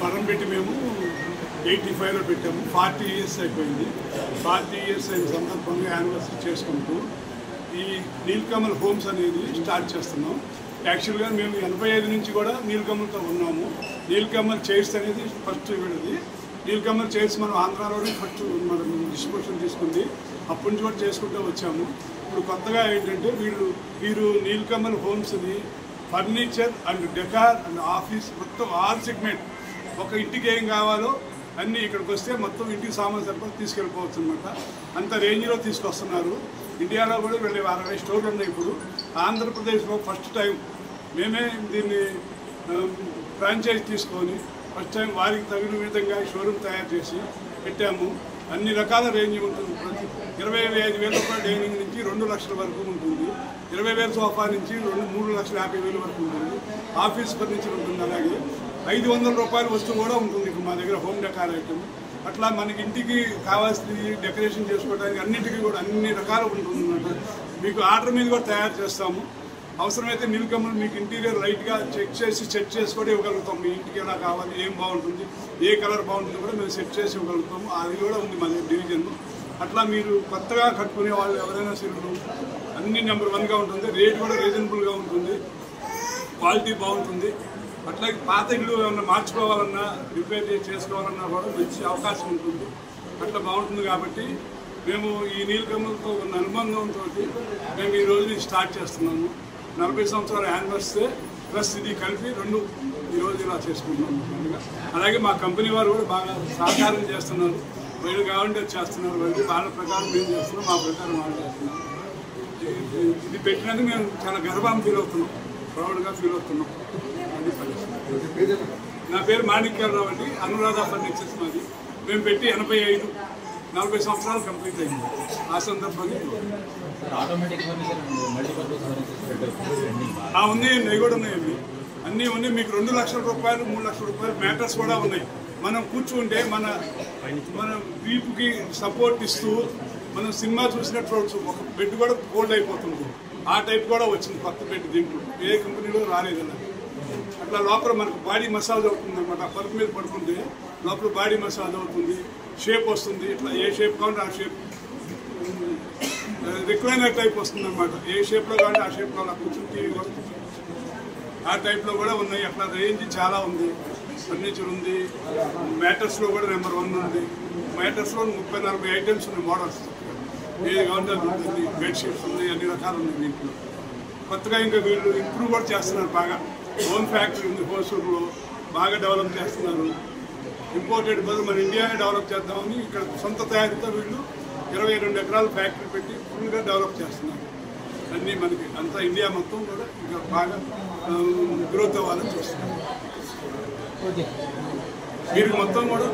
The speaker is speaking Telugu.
ఫండ్ పెట్టి మేము 85లో పెట్టాము. 40 years అయిపోయింది. 40 years అయిన సందర్భంగా యానివర్సరీ చేసుకుంటూ ఈ నీలకమల్ హోమ్స్ అనేది స్టార్ట్ చేస్తున్నాం. యాక్చువల్గా మేము 85 నుంచి కూడా నీలకమల్తో ఉన్నాము. నీలకమల్ చైర్స్ అనేది ఫస్ట్ ఇవ్వడది. నీలకమల్ చైర్స్ మనం ఆంధ్రాలోనే ఫస్ట్ మనం డిస్ట్రిబ్యూషన్ తీసుకుంది. అప్పటి నుంచి కూడా చేసుకుంటూ వచ్చాము. ఇప్పుడు కొత్తగా ఏంటంటే వీరు నీలకమల్ హోమ్స్ని furniture and decor and office మొత్తం ఆల్ సెగ్మెంట్ ఒక ఇంటికి ఏం కావాలో అన్నీ ఇక్కడికి వస్తే మొత్తం ఇంటికి సామాన్ సరిపడి తీసుకెళ్ళిపోవచ్చు అనమాట. అంత రేంజ్లో తీసుకొస్తున్నారు. ఇండియాలో కూడా వీళ్ళ 60 స్టోర్లు ఉన్నాయి. ఇప్పుడు ఆంధ్రప్రదేశ్లో ఫస్ట్ టైం మేమే దీన్ని ఫ్రాంచైజ్ తీసుకొని ఫస్ట్ టైం వారికి తగిన విధంగా షోరూమ్ తయారు చేసి పెట్టాము. అన్ని రకాల రేంజ్ ఉంటుంది. ప్రతి 25,000 రూపాయల డైనింగ్ నుంచి 2 లక్షల వరకు ఉంటుంది. 20,000 సోఫా నుంచి 3,50,000 వరకు ఉంటుంది. ఆఫీస్ ఫర్నిచర్ ఉంటుంది. అలాగే 500 రూపాయల వస్తువు కూడా ఉంటుంది మా దగ్గర, హోమ్ డెకార్ ఐటమ్. అట్లా మనకి ఇంటికి కావాల్సింది డెకరేషన్ చేసుకోవడానికి అన్నింటికి కూడా అన్ని రకాలు ఉంటుంది అన్నమాట. మీకు ఆర్డర్ మీద కూడా తయారు చేస్తాము. అవసరమైతే నీలకమల్ మీకు ఇంటీరియర్ లైట్గా చెక్ చేసి సెట్ చేసి కూడా ఇవ్వగలుగుతాం. మీ ఇంటికి ఎలా కావాలి, ఏం బాగుంటుంది, ఏ కలర్ బాగుంటుంది కూడా మేము సెట్ చేసి ఇవ్వగలుగుతాము. అది కూడా ఉంది మా డివిజన్. అట్లా మీరు కొత్తగా కట్టుకునే వాళ్ళు ఎవరైనా సరే అన్ని నెంబర్ 1గా ఉంటుంది. రేట్ కూడా రీజనబుల్గా ఉంటుంది. క్వాలిటీ బాగుంటుంది. అట్లాగే పాత ఇల్లు ఏమన్నా మార్చుకోవాలన్నా రిపేర్ చేసుకోవాలన్నా కూడా మంచి అవకాశం ఉంటుంది. అట్లా బాగుంటుంది. కాబట్టి మేము ఈ నీలకమల్తో ఉన్న అనుబంధంతో మేము ఈ రోజు స్టార్ట్ చేస్తున్నాము. 40 సంవత్సరాల యానివర్సరీ ప్లస్ ఇది కలిపి 2 ఈరోజు ఇలా చేసుకుంటున్నాము. అలాగే మా కంపెనీ వారు కూడా బాగా సహకారం చేస్తున్నారు. వీళ్ళు కావాలంటే చేస్తున్నారు. వాళ్ళ ప్రకారం మేము చేస్తున్నాం, మా ప్రకారం వాళ్ళు చేస్తున్నాం. ఇది పెట్టినందుకు మేము చాలా గర్వం ఫీల్ అవుతున్నాం, ప్రౌడ్గా ఫీల్ అవుతున్నాం. నా పేరు మాణిక్యాలరావు అండి. అనురాధ ఫర్నిచర్స్ మాది. మేము పెట్టి 85 40 సంవత్సరాలు కంప్లీట్ అయింది. ఆ సందర్భంగా ఉన్నాయండి, అవి కూడా ఉన్నాయండి. అన్నీ ఉన్నాయి. మీకు 2 లక్షల రూపాయలు 3 లక్షల రూపాయలు మ్యాటర్స్ కూడా ఉన్నాయి. మనం కూర్చుంటే మన వీపుకి సపోర్ట్ ఇస్తూ మనం సినిమా చూసినట్టు ఒక బెడ్ కూడా ఫోల్డ్ అయిపోతుంది. ఆ టైప్ కూడా వచ్చింది కొత్త బెడ్. దీంట్లో ఏ కంపెనీలో రాలేదన్న. అట్లా లోపల మనకు బాడీ మసాజ్ అవుతుంది అనమాట. పరుపు మీద పడుకుంటే లోపల బాడీ మసాజ్ అవుతుంది, షేప్ వస్తుంది. ఇట్లా ఏ షేప్ కావాలంటే ఆ షేప్, రిక్లైనర్ టైప్ వస్తుంది అనమాట. ఏ షేప్లో కావాలంటే ఆ షేప్లో అలా కూర్చుని టీవీ వస్తుంది. ఆ టైప్లో కూడా ఉన్నాయి. అట్లా రేంజ్ చాలా ఉంది. ఫర్నిచర్ ఉంది. మ్యాటర్స్లో కూడా నెంబర్ 1 ఉంది. మ్యాటర్స్లో 30-40 ఐటమ్స్ ఉన్నాయి. మోడల్స్ ఏది కావాలంటే అది ఉంటుంది. బెడ్షీట్స్ ఉన్నాయి, అన్ని రకాలు ఉన్నాయి దీంట్లో. కొత్తగా ఇంకా వీళ్ళు ఇంప్రూవ్ కూడా చేస్తున్నారు బాగా. ఓన్ ఫ్యాక్టరీ ఉంది హోసూరులో, బాగా డెవలప్ చేస్తున్నారు. ఇంపోర్టెడ్ బదులు మన ఇండియానే డెవలప్ చేద్దామని ఇక్కడ సొంత తయారీతో వీళ్ళు 22 ఎకరాల ఫ్యాక్టరీ పెట్టి ఫుల్గా డెవలప్ చేస్తున్నారు. అన్నీ మనకి అంతా ఇండియా మొత్తం కూడా ఇంకా బాగా గ్రోత్ అవ్వాలని చూస్తున్నారు. మీరు మొత్తం కూడా